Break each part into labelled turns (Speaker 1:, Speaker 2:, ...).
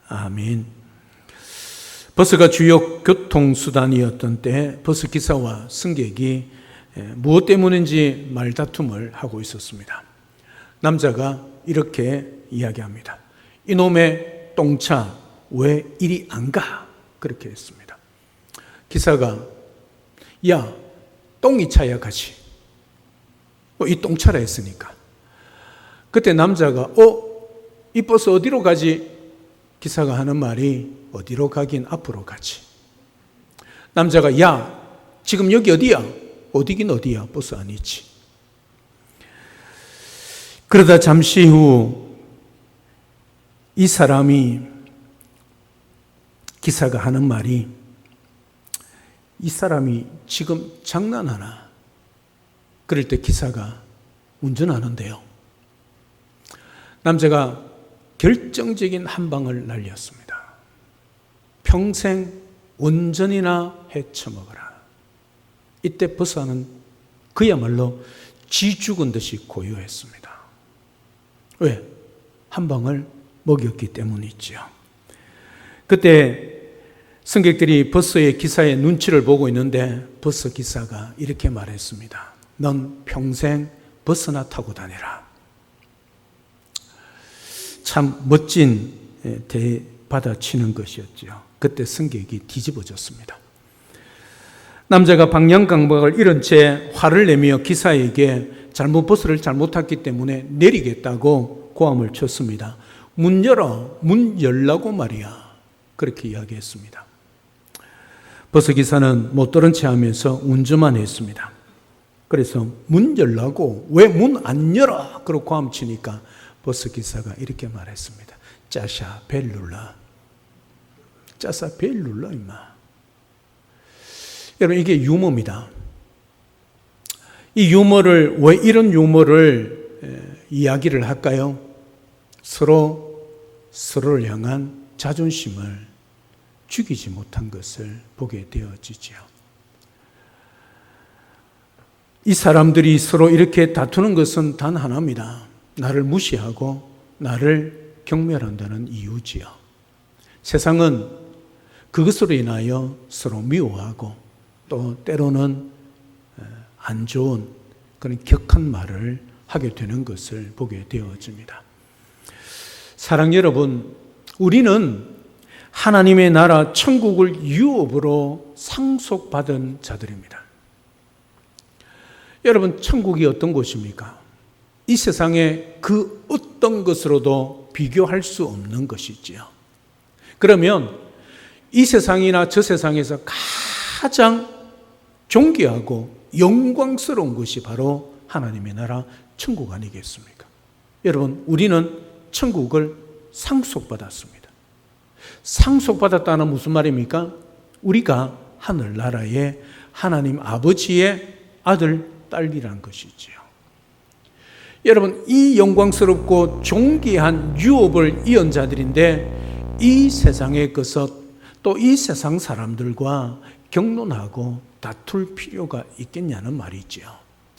Speaker 1: 아멘. 버스가 주요 교통수단이었던 때 버스 기사와 승객이 무엇 때문인지 말다툼을 하고 있었습니다. 남자가 이렇게 이야기합니다. 이놈의 똥차 왜 이리 안 가? 그렇게 했습니다. 기사가 야, 똥이 차야 가지. 이 똥차라 했으니까. 그때 남자가 이 버스 어디로 가지? 기사가 하는 말이 어디로 가긴 앞으로 가지. 남자가 야, 지금 여기 어디야? 어디긴 어디야? 버스 아니지. 그러다 잠시 후 이 사람이, 기사가 하는 말이 이 사람이 지금 장난하나? 그럴 때 기사가 운전하는데요. 남자가 결정적인 한 방을 날렸습니다. 평생 온전이나 헤쳐먹어라. 이때 버스는 그야말로 쥐 죽은 듯이 고요했습니다. 왜? 한 방을 먹였기 때문이죠. 그때 승객들이 버스의 기사의 눈치를 보고 있는데 버스 기사가 이렇게 말했습니다. 넌 평생 버스나 타고 다니라. 참 멋진 대받아치는 것이었죠. 그때 승객이 뒤집어졌습니다. 남자가 방향 감각을 잃은 채 화를 내며 기사에게 버스를 잘못 탔기 때문에 내리겠다고 고함을 쳤습니다. 문 열어, 문 열라고 말이야. 그렇게 이야기했습니다. 버스 기사는 못 들은 채 하면서 운전만 했습니다. 그래서 문 열라고, 왜 문 안 열어? 그러고 고함 치니까 버스 기사가 이렇게 말했습니다. 짜샤 벨 눌러. 짜사 벨 눌러 임마. 여러분, 이게 유머입니다. 이 유머를, 왜 이런 유머를 이야기를 할까요? 서로를 향한 자존심을 죽이지 못한 것을 보게 되어지죠. 이 사람들이 서로 이렇게 다투는 것은 단 하나입니다. 나를 무시하고 나를 경멸한다는 이유지요. 세상은 그것으로 인하여 서로 미워하고 또 때로는 안 좋은 그런 격한 말을 하게 되는 것을 보게 되어집니다. 사랑 여러분, 우리는 하나님의 나라 천국을 유업으로 상속받은 자들입니다. 여러분, 천국이 어떤 곳입니까? 이 세상의 그 어떤 것으로도 비교할 수 없는 것이지요. 그러면 이 세상이나 저 세상에서 가장 존귀하고 영광스러운 것이 바로 하나님의 나라 천국 아니겠습니까? 여러분, 우리는 천국을 상속받았습니다. 상속받았다는 무슨 말입니까? 우리가 하늘나라의 하나님 아버지의 아들, 딸이란 것이지요. 여러분, 이 영광스럽고 존귀한 유업을 이은 자들인데 이 세상의 것을 또 이 세상 사람들과 경론하고 다툴 필요가 있겠냐는 말이지요.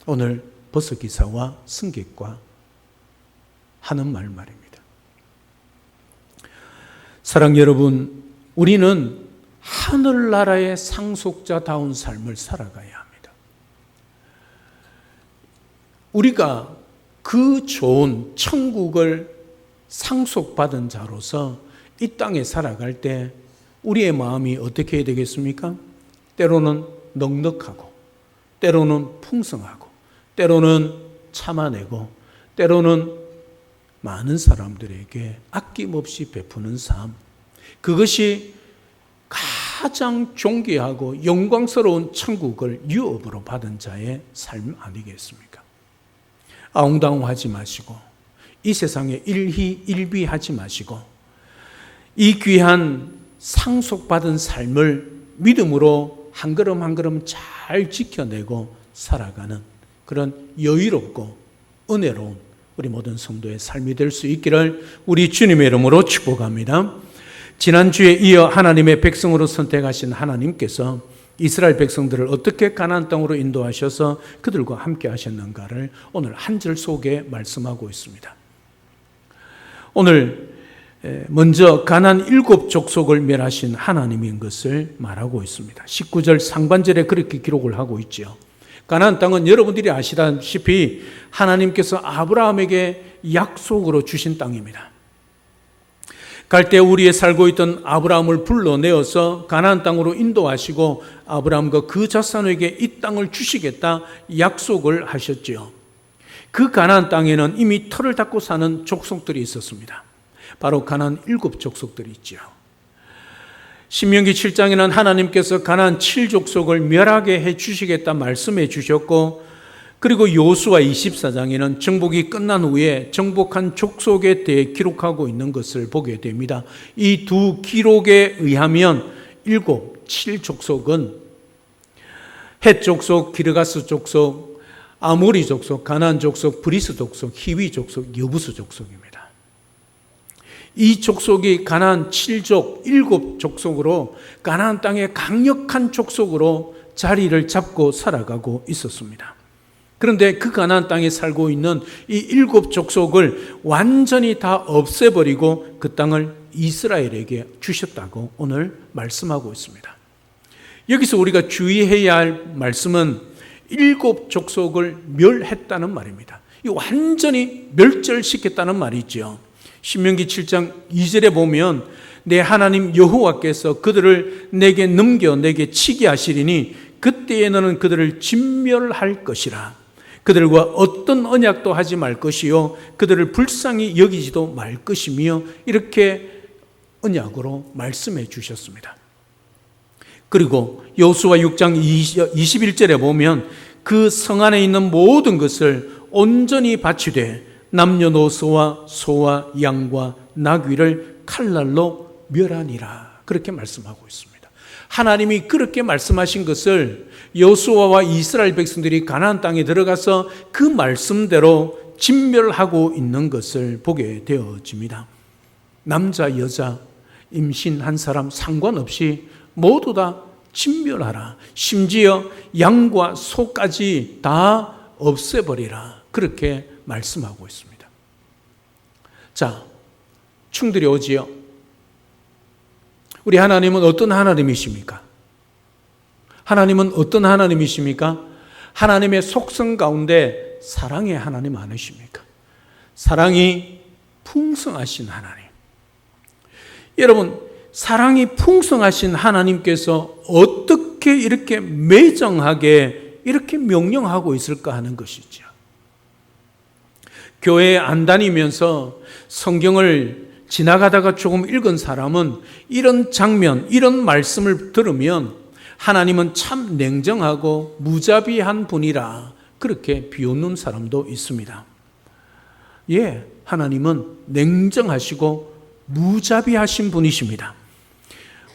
Speaker 1: 오늘 버스 기사와 승객과 하는 말입니다. 사랑 여러분, 우리는 하늘나라의 상속자다운 삶을 살아가야 합니다. 우리가 그 좋은 천국을 상속받은 자로서 이 땅에 살아갈 때 우리의 마음이 어떻게 해야 되겠습니까? 때로는 넉넉하고, 때로는 풍성하고, 때로는 참아내고, 때로는 많은 사람들에게 아낌없이 베푸는 삶, 그것이 가장 존귀하고 영광스러운 천국을 유업으로 받은 자의 삶 아니겠습니까? 아웅다웅하지 마시고 이 세상에 일희일비하지 마시고 이 귀한 상속받은 삶을 믿음으로 한 걸음 한 걸음 잘 지켜내고 살아가는 그런 여유롭고 은혜로운 우리 모든 성도의 삶이 될 수 있기를 우리 주님의 이름으로 축복합니다. 지난주에 이어 하나님의 백성으로 선택하신 하나님께서 이스라엘 백성들을 어떻게 가나안 땅으로 인도하셔서 그들과 함께 하셨는가를 오늘 한 절 속에 말씀하고 있습니다. 오늘 먼저 가나안 7 족속을 멸하신 하나님인 것을 말하고 있습니다. 19절 상반절에 그렇게 기록을 하고 있죠. 가나안 땅은 여러분들이 아시다시피 하나님께서 아브라함에게 약속으로 주신 땅입니다. 갈대 우리에 살고 있던 아브라함을 불러내어서 가나안 땅으로 인도하시고 아브라함과 그 자손에게 이 땅을 주시겠다 약속을 하셨지요. 그 가나안 땅에는 이미 터를 닦고 사는 족속들이 있었습니다. 바로 가나안 7 족속들이 있죠. 신명기 7장에는 하나님께서 가나안 7족속을 멸하게 해 주시겠다 말씀해 주셨고, 그리고 요수아 24장에는 정복이 끝난 후에 정복한 족속에 대해 기록하고 있는 것을 보게 됩니다. 이 두 기록에 의하면 7족속은 헷 족속, 기르가스 족속, 아모리 족속, 가나안 족속, 브리스 족속, 히위 족속, 여부스 족속입니다. 이 족속이 가나안 7족, 7족속으로 가나안 땅의 강력한 족속으로 자리를 잡고 살아가고 있었습니다. 그런데 그 가나안 땅에 살고 있는 이 7족속을 완전히 다 없애버리고 그 땅을 이스라엘에게 주셨다고 오늘 말씀하고 있습니다. 여기서 우리가 주의해야 할 말씀은 7족속을 멸했다는 말입니다. 이 완전히 멸절시켰다는 말이죠. 신명기 7장 2절에 보면 내 하나님 여호와께서 그들을 내게 넘겨 내게 치게 하시리니 그때에 너는 그들을 진멸할 것이라. 그들과 어떤 언약도 하지 말 것이요 그들을 불쌍히 여기지도 말 것이며 이렇게 언약으로 말씀해 주셨습니다. 그리고 여호수아 6장 21절에 보면 그 성 안에 있는 모든 것을 온전히 바치되 남녀노소와 소와 양과 나귀를 칼날로 멸하니라 그렇게 말씀하고 있습니다. 하나님이 그렇게 말씀하신 것을 여호수아와 이스라엘 백성들이 가나안 땅에 들어가서 그 말씀대로 진멸하고 있는 것을 보게 되어집니다. 남자, 여자, 임신한 사람 상관없이 모두 다 진멸하라. 심지어 양과 소까지 다 없애버리라. 그렇게 말씀하고 있습니다. 자, 충들이 오지요. 우리 하나님은 어떤 하나님이십니까? 하나님은 어떤 하나님이십니까? 하나님의 속성 가운데 사랑의 하나님 아니십니까? 사랑이 풍성하신 하나님. 여러분, 사랑이 풍성하신 하나님께서 어떻게 이렇게 매정하게 이렇게 명령하고 있을까 하는 것이죠. 교회에 안 다니면서 성경을 지나가다가 조금 읽은 사람은 이런 장면, 이런 말씀을 들으면 하나님은 참 냉정하고 무자비한 분이라 그렇게 비웃는 사람도 있습니다. 예, 하나님은 냉정하시고 무자비하신 분이십니다.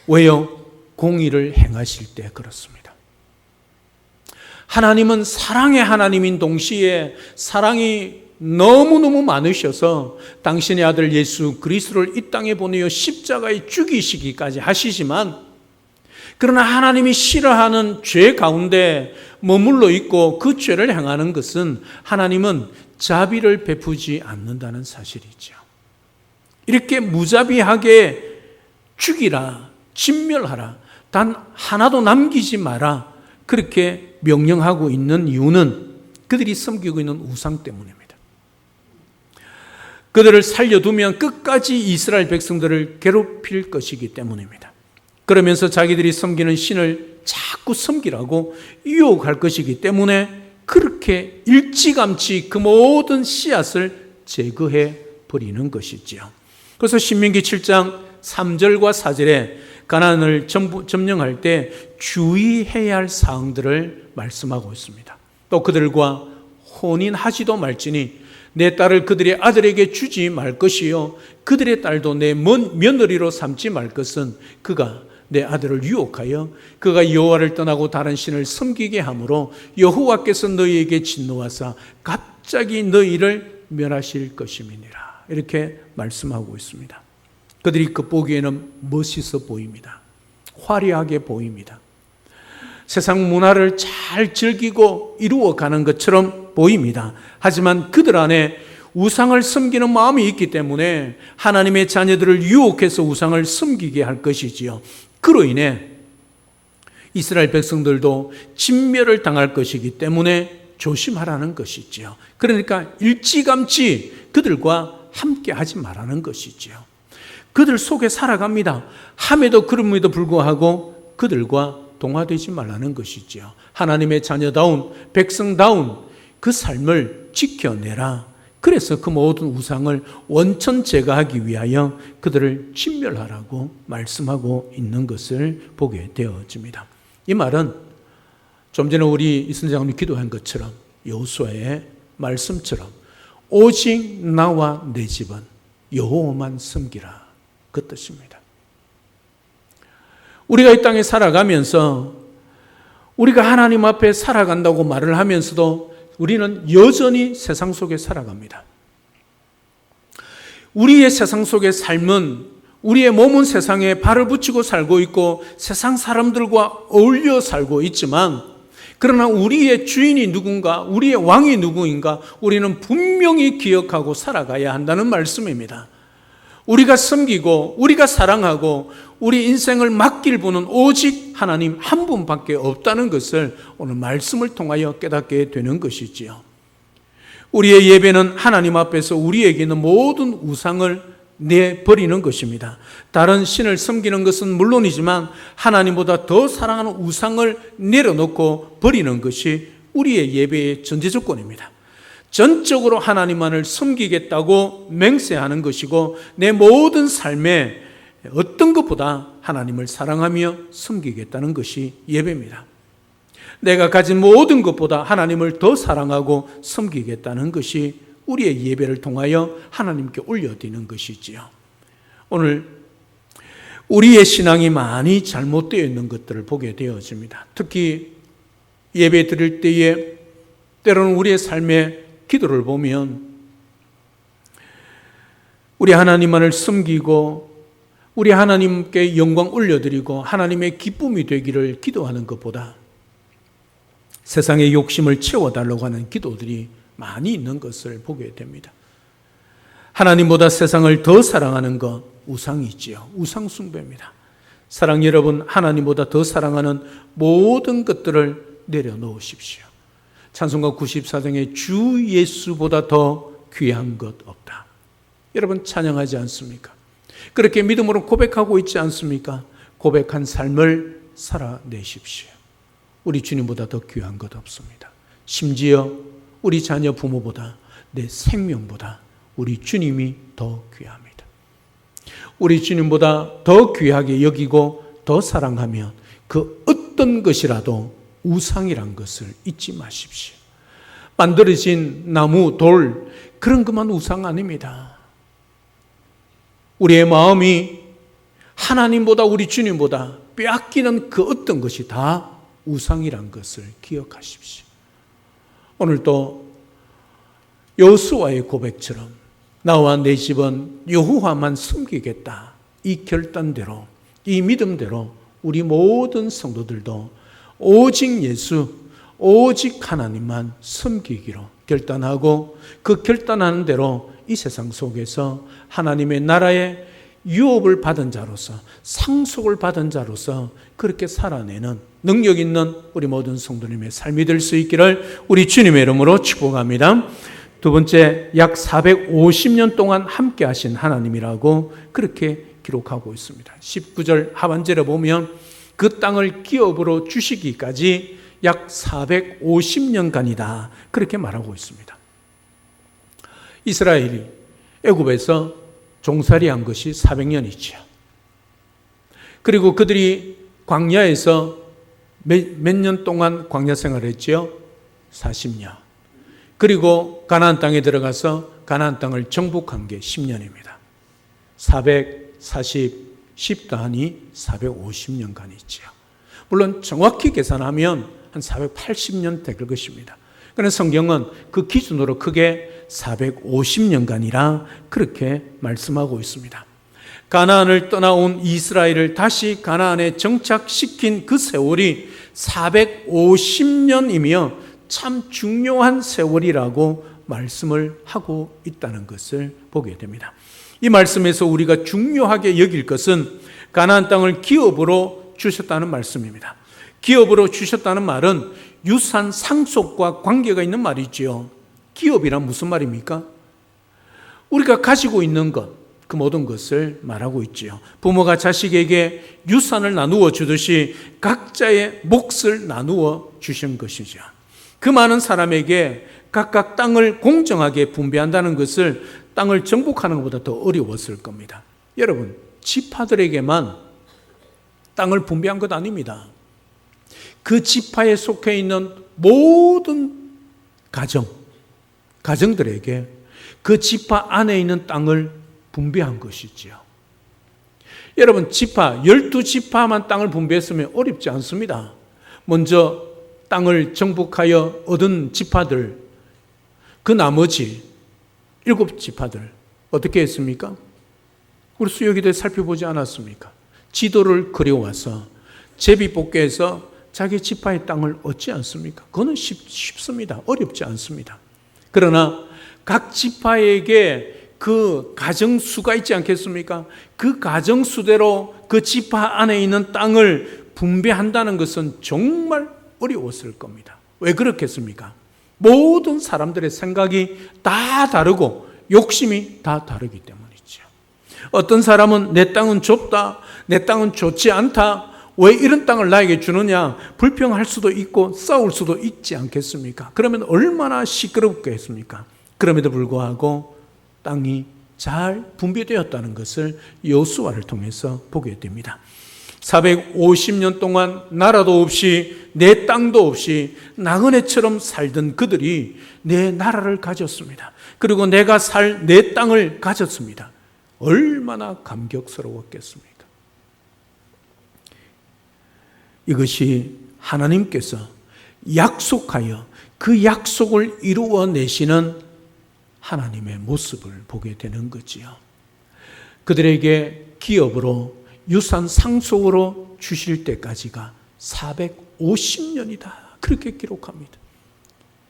Speaker 1: 왜요? 공의를 행하실 때 그렇습니다. 하나님은 사랑의 하나님인 동시에 사랑이 너무너무 많으셔서 당신의 아들 예수 그리스도를 이 땅에 보내어 십자가에 죽이시기까지 하시지만, 그러나 하나님이 싫어하는 죄 가운데 머물러 있고 그 죄를 행하는 것은 하나님은 자비를 베푸지 않는다는 사실이죠. 이렇게 무자비하게 죽이라, 진멸하라, 단 하나도 남기지 마라 그렇게 명령하고 있는 이유는 그들이 섬기고 있는 우상 때문입니다. 그들을 살려두면 끝까지 이스라엘 백성들을 괴롭힐 것이기 때문입니다. 그러면서 자기들이 섬기는 신을 자꾸 섬기라고 유혹할 것이기 때문에 그렇게 일찌감치 그 모든 씨앗을 제거해 버리는 것이지요. 그래서 신명기 7장 3절과 4절에 가나안을 점령할 때 주의해야 할 사항들을 말씀하고 있습니다. 또 그들과 혼인하지도 말지니 내 딸을 그들의 아들에게 주지 말 것이요 그들의 딸도 내 며느리로 삼지 말 것은 그가 내 아들을 유혹하여 그가 여호와를 떠나고 다른 신을 섬기게 하므로 여호와께서 너희에게 진노하사 갑자기 너희를 멸하실 것임이니라. 이렇게 말씀하고 있습니다. 그들이 겉보기에는 멋있어 보입니다. 화려하게 보입니다. 세상 문화를 잘 즐기고 이루어가는 것처럼 보입니다. 하지만 그들 안에 우상을 섬기는 마음이 있기 때문에 하나님의 자녀들을 유혹해서 우상을 섬기게 할 것이지요. 그로 인해 이스라엘 백성들도 진멸을 당할 것이기 때문에 조심하라는 것이지요. 그러니까 일찌감치 그들과 함께 하지 말라는 것이지요. 그들 속에 살아갑니다. 함에도 그럼에도 불구하고 그들과 동화되지 말라는 것이지요. 하나님의 자녀다운 백성다운 그 삶을 지켜내라. 그래서 그 모든 우상을 원천 제거하기 위하여 그들을 진멸하라고 말씀하고 있는 것을 보게 되어집니다. 이 말은 좀 전에 우리 이순장님이 기도한 것처럼 여호수아의 말씀처럼 오직 나와 내 집은 여호와만 섬기라, 그 뜻입니다. 우리가 이 땅에 살아가면서 우리가 하나님 앞에 살아간다고 말을 하면서도 우리는 여전히 세상 속에 살아갑니다. 우리의 세상 속의 삶은 우리의 몸은 세상에 발을 붙이고 살고 있고 세상 사람들과 어울려 살고 있지만, 그러나 우리의 주인이 누군가, 우리의 왕이 누구인가 우리는 분명히 기억하고 살아가야 한다는 말씀입니다. 우리가 섬기고 우리가 사랑하고 우리 인생을 맡길 분은 오직 하나님 한 분밖에 없다는 것을 오늘 말씀을 통하여 깨닫게 되는 것이지요. 우리의 예배는 하나님 앞에서 우리에게 있는 모든 우상을 내버리는 것입니다. 다른 신을 섬기는 것은 물론이지만 하나님보다 더 사랑하는 우상을 내려놓고 버리는 것이 우리의 예배의 전제 조건입니다. 전적으로 하나님만을 섬기겠다고 맹세하는 것이고, 내 모든 삶에 어떤 것보다 하나님을 사랑하며 섬기겠다는 것이 예배입니다. 내가 가진 모든 것보다 하나님을 더 사랑하고 섬기겠다는 것이 우리의 예배를 통하여 하나님께 올려드리는 것이지요. 오늘 우리의 신앙이 많이 잘못되어 있는 것들을 보게 되어집니다. 특히 예배 드릴 때에 때로는 우리의 삶의 기도를 보면 우리 하나님만을 섬기고 우리 하나님께 영광 올려드리고 하나님의 기쁨이 되기를 기도하는 것보다 세상의 욕심을 채워달라고 하는 기도들이 많이 있는 것을 보게 됩니다. 하나님보다 세상을 더 사랑하는 것, 우상이지요. 우상 숭배입니다. 사랑 여러분, 하나님보다 더 사랑하는 모든 것들을 내려놓으십시오. 찬송가 94장에 주 예수보다 더 귀한 것 없다. 여러분 찬양하지 않습니까? 그렇게 믿음으로 고백하고 있지 않습니까? 고백한 삶을 살아내십시오. 우리 주님보다 더 귀한 것 없습니다. 심지어 우리 자녀 부모보다, 내 생명보다 우리 주님이 더 귀합니다. 우리 주님보다 더 귀하게 여기고 더 사랑하면 그 어떤 것이라도 우상이란 것을 잊지 마십시오. 만들어진 나무, 돌, 그런 것만 우상 아닙니다. 우리의 마음이 하나님보다, 우리 주님보다 빼앗기는 그 어떤 것이 다 우상이란 것을 기억하십시오. 오늘도 여호수아의 고백처럼 나와 내 집은 여호와만 섬기겠다, 이 결단대로, 이 믿음대로 우리 모든 성도들도 오직 예수, 오직 하나님만 섬기기로 결단하고, 그 결단하는 대로 이 세상 속에서 하나님의 나라의 유업을 받은 자로서, 상속을 받은 자로서 그렇게 살아내는 능력 있는 우리 모든 성도님의 삶이 될 수 있기를 우리 주님의 이름으로 축복합니다. 두 번째, 약 450년 동안 함께 하신 하나님이라고 그렇게 기록하고 있습니다. 19절 하반절에 보면 그 땅을 기업으로 주시기까지 약 450년간이다, 그렇게 말하고 있습니다. 이스라엘이 애굽에서 종살이한 것이 400년이죠. 그리고 그들이 광야에서 몇 년 동안 광야 생활을 했죠? 40년. 그리고 가나안 땅에 들어가서 가나안 땅을 정복한 게 10년입니다. 10 더하니 450년간이지요. 물론 정확히 계산하면 한 480년 될 것입니다. 그래서 성경은 그 기준으로 크게 450년간이라 그렇게 말씀하고 있습니다. 가나안을 떠나온 이스라엘을 다시 가나안에 정착시킨 그 세월이 450년이며 참 중요한 세월이라고 말씀을 하고 있다는 것을 보게 됩니다. 이 말씀에서 우리가 중요하게 여길 것은 가나안 땅을 기업으로 주셨다는 말씀입니다. 기업으로 주셨다는 말은 유산 상속과 관계가 있는 말이지요. 기업이란 무슨 말입니까? 우리가 가지고 있는 것, 그 모든 것을 말하고 있지요. 부모가 자식에게 유산을 나누어 주듯이 각자의 몫을 나누어 주신 것이죠. 그 많은 사람에게 각각 땅을 공정하게 분배한다는 것을 땅을 정복하는 것보다 더 어려웠을 겁니다. 여러분, 지파들에게만 땅을 분배한 것 아닙니다. 그 지파에 속해 있는 모든 가정들에게 그 지파 안에 있는 땅을 분배한 것이지요. 여러분, 12지파만 땅을 분배했으면 어렵지 않습니다. 먼저 땅을 정복하여 얻은 지파들, 그 나머지 7지파들 어떻게 했습니까? 우리 수요기도에 살펴보지 않았습니까? 지도를 그려와서 제비뽑기해서 자기 지파의 땅을 얻지 않습니까? 그거는 쉽습니다. 어렵지 않습니다. 그러나 각 지파에게 그 가정수가 있지 않겠습니까? 그 가정수대로 그 지파 안에 있는 땅을 분배한다는 것은 정말 어려웠을 겁니다. 왜 그렇겠습니까? 모든 사람들의 생각이 다 다르고 욕심이 다 다르기 때문이죠. 어떤 사람은 내 땅은 좁다, 내 땅은 좋지 않다, 왜 이런 땅을 나에게 주느냐, 불평할 수도 있고 싸울 수도 있지 않겠습니까? 그러면 얼마나 시끄럽겠습니까? 그럼에도 불구하고 땅이 잘 분배되었다는 것을 여호수아를 통해서 보게 됩니다. 450년 동안 나라도 없이 내 땅도 없이 나그네처럼 살던 그들이 내 나라를 가졌습니다. 그리고 내가 살 내 땅을 가졌습니다. 얼마나 감격스러웠겠습니까? 이것이 하나님께서 약속하여 그 약속을 이루어내시는 하나님의 모습을 보게 되는 거지요. 그들에게 기업으로 유산 상속으로 주실 때까지가 450년이다. 그렇게 기록합니다.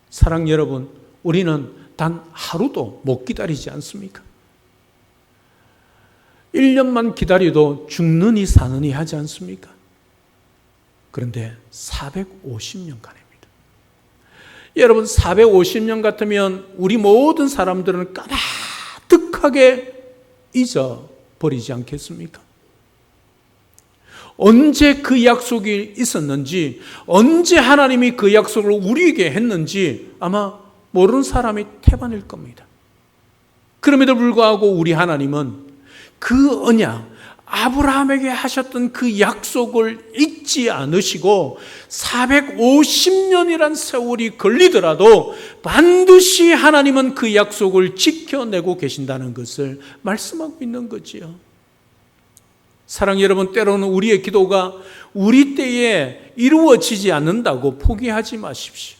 Speaker 1: 사랑 여러분, 우리는 단 하루도 못 기다리지 않습니까? 1년만 기다려도 죽느니 사느니 하지 않습니까? 그런데 450년간입니다. 여러분, 450년 같으면 우리 모든 사람들은 까마득하게 잊어버리지 않겠습니까? 언제 그 약속이 있었는지, 언제 하나님이 그 약속을 우리에게 했는지 아마 모르는 사람이 태반일 겁니다. 그럼에도 불구하고 우리 하나님은 그 언약, 아브라함에게 하셨던 그 약속을 잊지 않으시고 450년이란 세월이 걸리더라도 반드시 하나님은 그 약속을 지켜내고 계신다는 것을 말씀하고 있는 거지요. 사랑 여러분, 때로는 우리의 기도가 우리 때에 이루어지지 않는다고 포기하지 마십시오.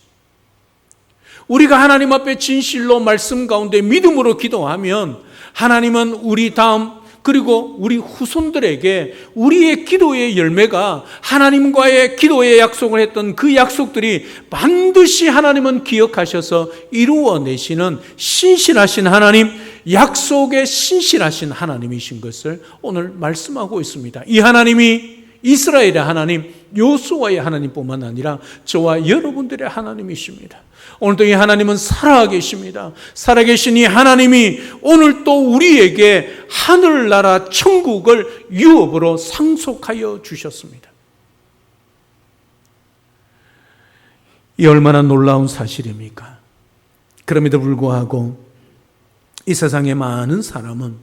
Speaker 1: 우리가 하나님 앞에 진실로 말씀 가운데 믿음으로 기도하면 하나님은 우리 다음 그리고 우리 후손들에게 우리의 기도의 열매가 하나님과의 기도의 약속을 했던 그 약속들이 반드시 하나님은 기억하셔서 이루어내시는 신실하신 하나님, 약속에 신실하신 하나님이신 것을 오늘 말씀하고 있습니다. 이 하나님이 이스라엘의 하나님, 여호수아의 하나님뿐만 아니라 저와 여러분들의 하나님이십니다. 오늘도 이 하나님은 살아계십니다. 살아계신 이 하나님이 오늘 또 우리에게 하늘나라 천국을 유업으로 상속하여 주셨습니다. 이 얼마나 놀라운 사실입니까? 그럼에도 불구하고 이 세상의 많은 사람은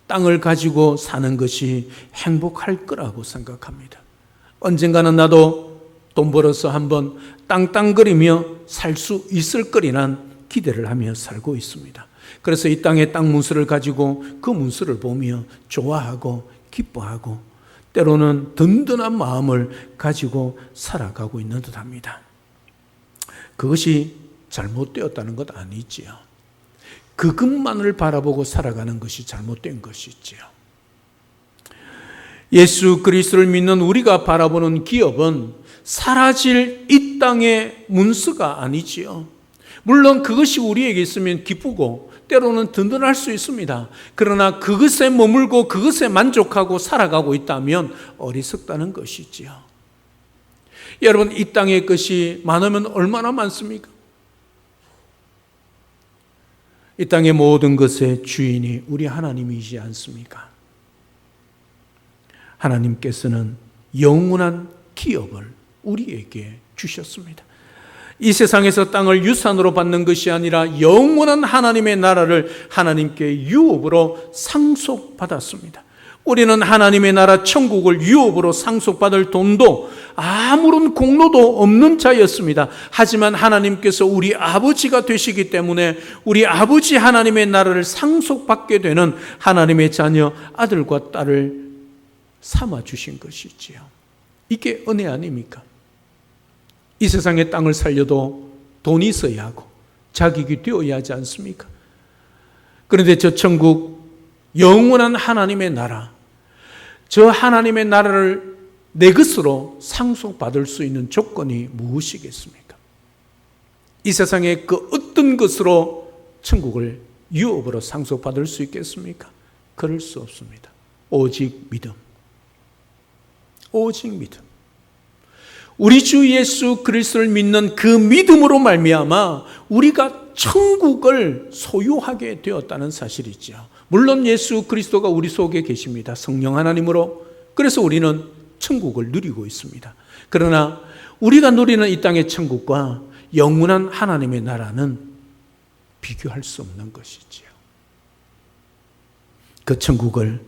Speaker 1: 땅을 가지고 사는 것이 행복할 거라고 생각합니다. 언젠가는 나도 돈 벌어서 한번 땅땅거리며 살 수 있을 거리란 기대를 하며 살고 있습니다. 그래서 이 땅의 땅 문서를 가지고 그 문서를 보며 좋아하고 기뻐하고 때로는 든든한 마음을 가지고 살아가고 있는 듯합니다. 그것이 잘못되었다는 것 아니지요. 그것만을 바라보고 살아가는 것이 잘못된 것이지요. 예수 그리스도를 믿는 우리가 바라보는 기업은 사라질 이 땅의 문서가 아니지요. 물론 그것이 우리에게 있으면 기쁘고 때로는 든든할 수 있습니다. 그러나 그것에 머물고 그것에 만족하고 살아가고 있다면 어리석다는 것이지요. 여러분, 이 땅의 것이 많으면 얼마나 많습니까? 이 땅의 모든 것의 주인이 우리 하나님이지 않습니까? 하나님께서는 영원한 기업을 우리에게 주셨습니다. 이 세상에서 땅을 유산으로 받는 것이 아니라 영원한 하나님의 나라를 하나님께 유업으로 상속받았습니다. 우리는 하나님의 나라 천국을 유업으로 상속받을 돈도 아무런 공로도 없는 자였습니다. 하지만 하나님께서 우리 아버지가 되시기 때문에 우리 아버지 하나님의 나라를 상속받게 되는 하나님의 자녀 아들과 딸을 삼아 주신 것이지요. 이게 은혜 아닙니까? 이 세상의 땅을 살려도 돈이 있어야 하고 자격이 되어야 하지 않습니까? 그런데 저 천국, 영원한 하나님의 나라, 저 하나님의 나라를 내 것으로 상속받을 수 있는 조건이 무엇이겠습니까? 이 세상의 그 어떤 것으로 천국을 유업으로 상속받을 수 있겠습니까? 그럴 수 없습니다. 오직 믿음. 오직 믿음. 우리 주 예수 그리스도를 믿는 그 믿음으로 말미암아 우리가 천국을 소유하게 되었다는 사실이죠. 물론 예수 그리스도가 우리 속에 계십니다. 성령 하나님으로. 그래서 우리는 천국을 누리고 있습니다. 그러나 우리가 누리는 이 땅의 천국과 영원한 하나님의 나라는 비교할 수 없는 것이지요. 그 천국을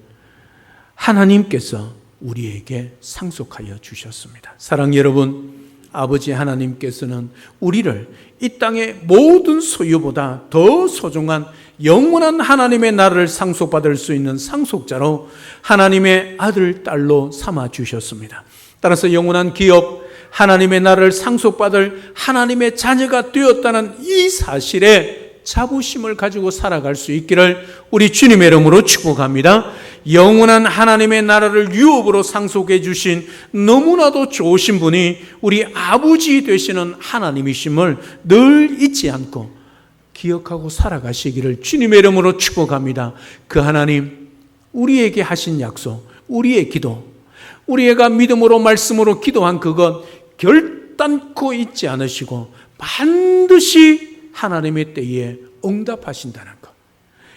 Speaker 1: 하나님께서 우리에게 상속하여 주셨습니다. 사랑하는 여러분, 아버지 하나님께서는 우리를 이 땅의 모든 소유보다 더 소중한 영원한 하나님의 나라를 상속받을 수 있는 상속자로 하나님의 아들, 딸로 삼아 주셨습니다. 따라서 영원한 기업, 하나님의 나라를 상속받을 하나님의 자녀가 되었다는 이 사실에 자부심을 가지고 살아갈 수 있기를 우리 주님의 이름으로 축복합니다. 영원한 하나님의 나라를 유업으로 상속해 주신 너무나도 좋으신 분이 우리 아버지 되시는 하나님이심을 늘 잊지 않고 기억하고 살아가시기를 주님의 이름으로 축복합니다. 그 하나님, 우리에게 하신 약속, 우리의 기도, 우리가 믿음으로 말씀으로 기도한 그것 결단코 잊지 않으시고 반드시 하나님의 때에 응답하신다는 것.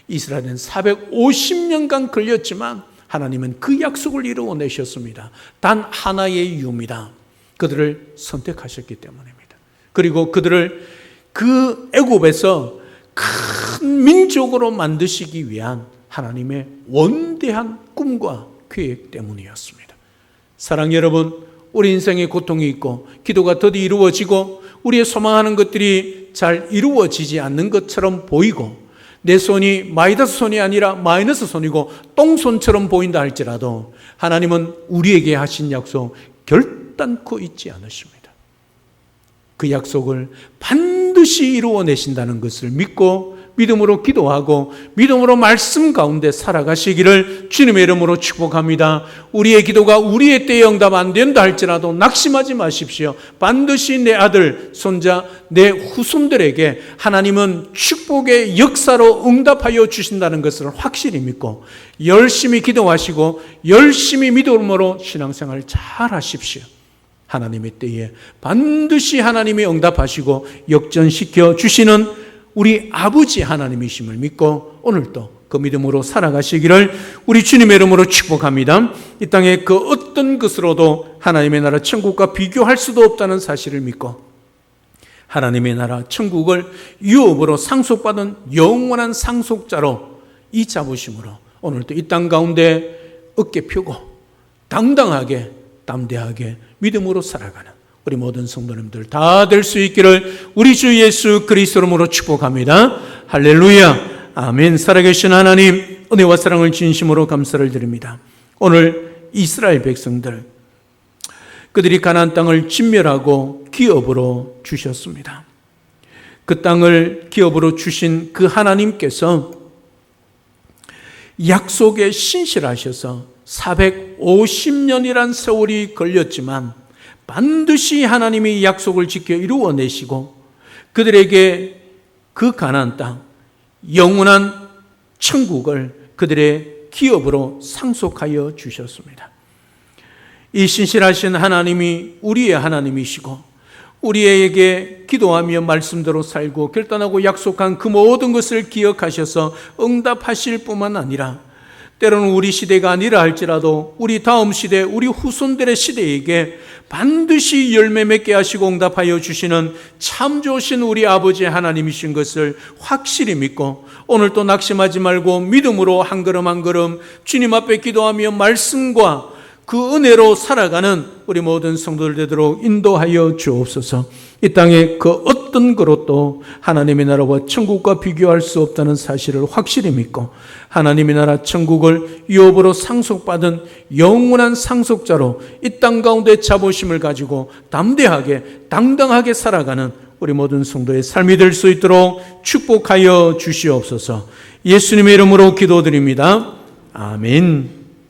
Speaker 1: 이스라엘은 450년간 걸렸지만 하나님은 그 약속을 이루어내셨습니다. 단 하나의 이유입니다. 그들을 선택하셨기 때문입니다. 그리고 그들을 그 애굽에서 큰 민족으로 만드시기 위한 하나님의 원대한 꿈과 계획 때문이었습니다. 사랑하는 여러분, 우리 인생에 고통이 있고 기도가 더디 이루어지고 우리의 소망하는 것들이 잘 이루어지지 않는 것처럼 보이고 내 손이 마이너스 손이 아니라 마이너스 손이고 똥손처럼 보인다 할지라도 하나님은 우리에게 하신 약속 결단코 잊지 않으십니다. 그 약속을 반드시 이루어내신다는 것을 믿고 믿음으로 기도하고 믿음으로 말씀 가운데 살아가시기를 주님의 이름으로 축복합니다. 우리의 기도가 우리의 때에 응답 안 된다 할지라도 낙심하지 마십시오. 반드시 내 아들, 손자, 내 후손들에게 하나님은 축복의 역사로 응답하여 주신다는 것을 확실히 믿고 열심히 기도하시고 열심히 믿음으로 신앙생활 잘 하십시오. 하나님의 때에 반드시 하나님이 응답하시고 역전시켜 주시는 우리 아버지 하나님이심을 믿고 오늘도 그 믿음으로 살아가시기를 우리 주님의 이름으로 축복합니다. 이 땅의 그 어떤 것으로도 하나님의 나라 천국과 비교할 수도 없다는 사실을 믿고 하나님의 나라 천국을 유업으로 상속받은 영원한 상속자로 이 자부심으로 오늘도 이 땅 가운데 어깨 펴고 당당하게 담대하게 믿음으로 살아가는 우리 모든 성도님들 다 될 수 있기를 우리 주 예수 그리스도 이름으로 축복합니다. 할렐루야. 아멘. 살아계신 하나님, 은혜와 사랑을 진심으로 감사를 드립니다. 오늘 이스라엘 백성들, 그들이 가나안 땅을 진멸하고 기업으로 주셨습니다. 그 땅을 기업으로 주신 그 하나님께서 약속에 신실하셔서 450년이란 세월이 걸렸지만 반드시 하나님이 약속을 지켜 이루어내시고 그들에게 그 가나안 땅, 영원한 천국을 그들의 기업으로 상속하여 주셨습니다. 이 신실하신 하나님이 우리의 하나님이시고 우리에게 기도하며 말씀대로 살고 결단하고 약속한 그 모든 것을 기억하셔서 응답하실 뿐만 아니라 때로는 우리 시대가 아니라 할지라도 우리 다음 시대, 우리 후손들의 시대에게 반드시 열매 맺게 하시고 응답하여 주시는 참 좋으신 우리 아버지 하나님이신 것을 확실히 믿고 오늘 또 낙심하지 말고 믿음으로 한 걸음 한 걸음 주님 앞에 기도하며 말씀과 그 은혜로 살아가는 우리 모든 성도들 되도록 인도하여 주옵소서. 이 땅에 그 어떤 것도 하나님의 나라와 천국과 비교할 수 없다는 사실을 확실히 믿고 하나님의 나라 천국을 유업으로 상속받은 영원한 상속자로 이 땅 가운데 자부심을 가지고 담대하게 당당하게 살아가는 우리 모든 성도의 삶이 될 수 있도록 축복하여 주시옵소서. 예수님의 이름으로 기도드립니다. 아멘.